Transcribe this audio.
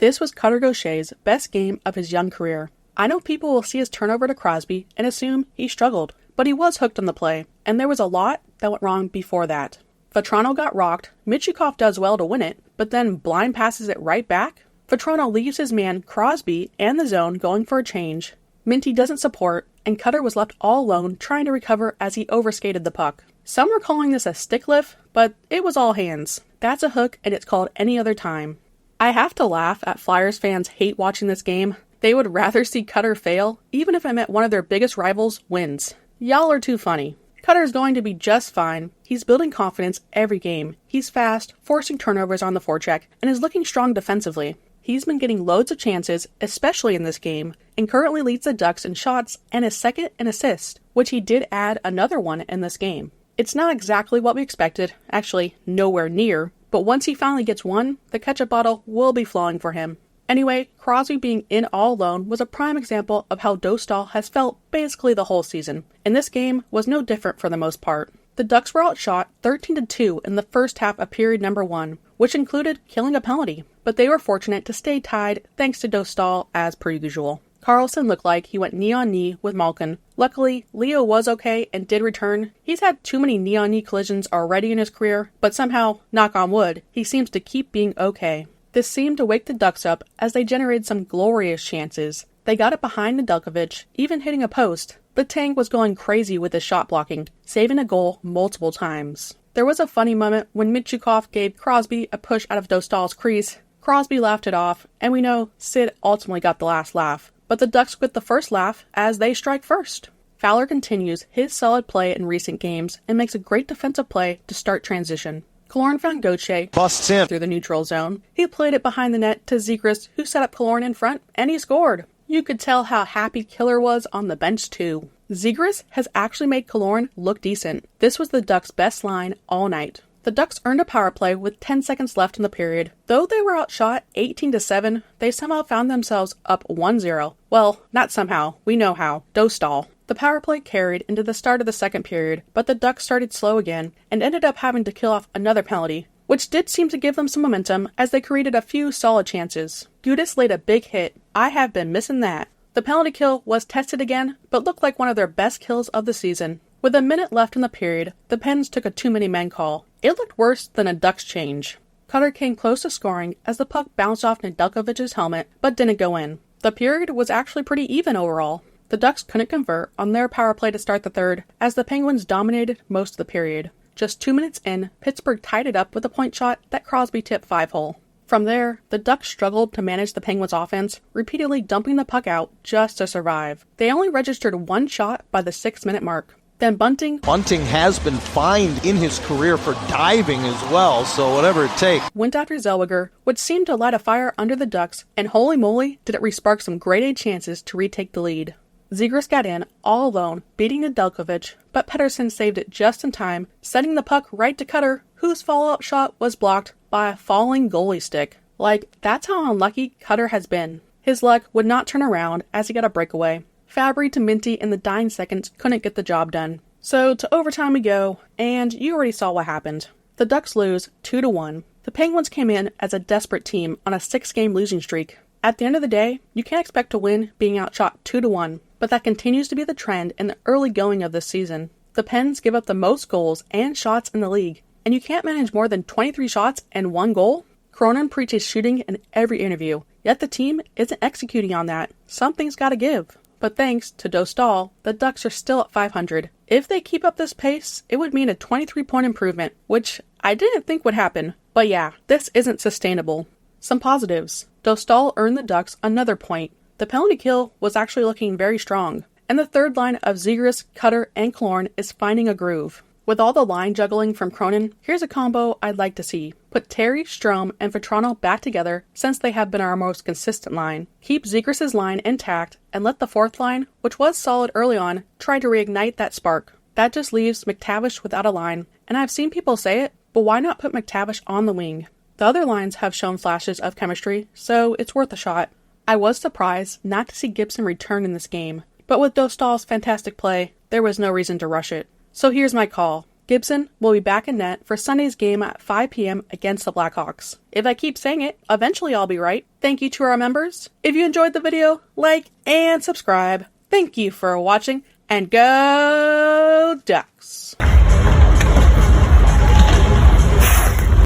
This was Cutter Gauthier's best game of his young career. I know people will see his turnover to Crosby and assume he struggled, but he was hooked on the play, and there was a lot that went wrong before that. Vatrano got rocked, Michukov does well to win it, but then blind passes it right back. Vatrano leaves his man Crosby and the zone going for a change. Minty doesn't support, and Cutter was left all alone trying to recover as he overskated the puck. Some were calling this a stick lift, but it was all hands. That's a hook, and it's called any other time. I have to laugh at Flyers fans hate watching this game. They would rather see Cutter fail, even if it meant one of their biggest rivals wins. Y'all are too funny. Cutter's going to be just fine. He's building confidence every game. He's fast, forcing turnovers on the forecheck, and is looking strong defensively. He's been getting loads of chances, especially in this game, and currently leads the Ducks in shots and is second in assists, which he did add another one in this game. It's not exactly what we expected, actually nowhere near, but once he finally gets one, the ketchup bottle will be flowing for him. Anyway, Crosby being in all alone was a prime example of how Dostal has felt basically the whole season, and this game was no different for the most part. The Ducks were outshot 13-2 in the first half of period number 1, which included killing a penalty, but they were fortunate to stay tied thanks to Dostal as per usual. Carlson looked like he went knee-on-knee with Malkin. Luckily, Leo was okay and did return. He's had too many knee-on-knee collisions already in his career, but somehow, knock on wood, he seems to keep being okay. This seemed to wake the Ducks up as they generated some glorious chances. They got it behind Nedeljkovic, even hitting a post. The Tank was going crazy with his shot blocking, saving a goal multiple times. There was a funny moment when Michukov gave Crosby a push out of Dostal's crease. Crosby laughed it off, and we know Sid ultimately got the last laugh. But the Ducks get the first laugh as they strike first. Fowler continues his solid play in recent games and makes a great defensive play to start transition. Killorn found Gauthier busts in through the neutral zone. He played it behind the net to Zegras, who set up Killorn in front, and he scored. You could tell how happy Killer was on the bench too. Zegras has actually made Killorn look decent. This was the Ducks' best line all night. The Ducks earned a power play with 10 seconds left in the period. Though they were outshot 18-7, they somehow found themselves up 1-0. Well, not somehow. We know how. Dostal. The power play carried into the start of the second period, but the Ducks started slow again and ended up having to kill off another penalty, which did seem to give them some momentum as they created a few solid chances. Gudas laid a big hit. I have been missing that. The penalty kill was tested again, but looked like one of their best kills of the season. With a minute left in the period, the Pens took a too-many-men call. It looked worse than a Ducks change. Cutter came close to scoring as the puck bounced off Nedeljkovic's helmet, but didn't go in. The period was actually pretty even overall. The Ducks couldn't convert on their power play to start the third, as the Penguins dominated most of the period. Just 2 minutes in, Pittsburgh tied it up with a point shot that Crosby tipped 5-hole. From there, the Ducks struggled to manage the Penguins' offense, repeatedly dumping the puck out just to survive. They only registered one shot by the 6-minute mark. Then Bunting has been fined in his career for diving as well, so whatever it takes. Went after Zellweger, which seemed to light a fire under the Ducks, and holy moly, did it re-spark some grade A chances to retake the lead. Zegras got in, all alone, beating Nedeljkovic, but Pettersson saved it just in time, sending the puck right to Cutter, whose follow-up shot was blocked by a falling goalie stick. That's how unlucky Cutter has been. His luck would not turn around as he got a breakaway. Fabry to Minty in the dying seconds couldn't get the job done. So to overtime we go, and you already saw what happened. The Ducks lose 2-1. The Penguins came in as a desperate team on a 6-game losing streak. At the end of the day, you can't expect to win being outshot 2-1, but that continues to be the trend in the early going of this season. The Pens give up the most goals and shots in the league, and you can't manage more than 23 shots and 1 goal? Cronin preaches shooting in every interview, yet the team isn't executing on that. Something's gotta give. But thanks to Dostal, the Ducks are still at 500. If they keep up this pace, it would mean a 23-point improvement, which I didn't think would happen. But yeah, this isn't sustainable. Some positives. Dostal earned the Ducks another point. The penalty kill was actually looking very strong. And the third line of Zegras, Cutter, and Killorn is finding a groove. With all the line juggling from Cronin, here's a combo I'd like to see. Put Terry, Strome, and Vatrano back together since they have been our most consistent line. Keep Zegras' line intact and let the fourth line, which was solid early on, try to reignite that spark. That just leaves McTavish without a line, and I've seen people say it, but why not put McTavish on the wing? The other lines have shown flashes of chemistry, so it's worth a shot. I was surprised not to see Gibson return in this game, but with Dostal's fantastic play, there was no reason to rush it. So here's my call. Gibson will be back in net for Sunday's game at 5 p.m. against the Blackhawks. If I keep saying it, eventually I'll be right. Thank you to our members. If you enjoyed the video, like and subscribe. Thank you for watching, and go Ducks!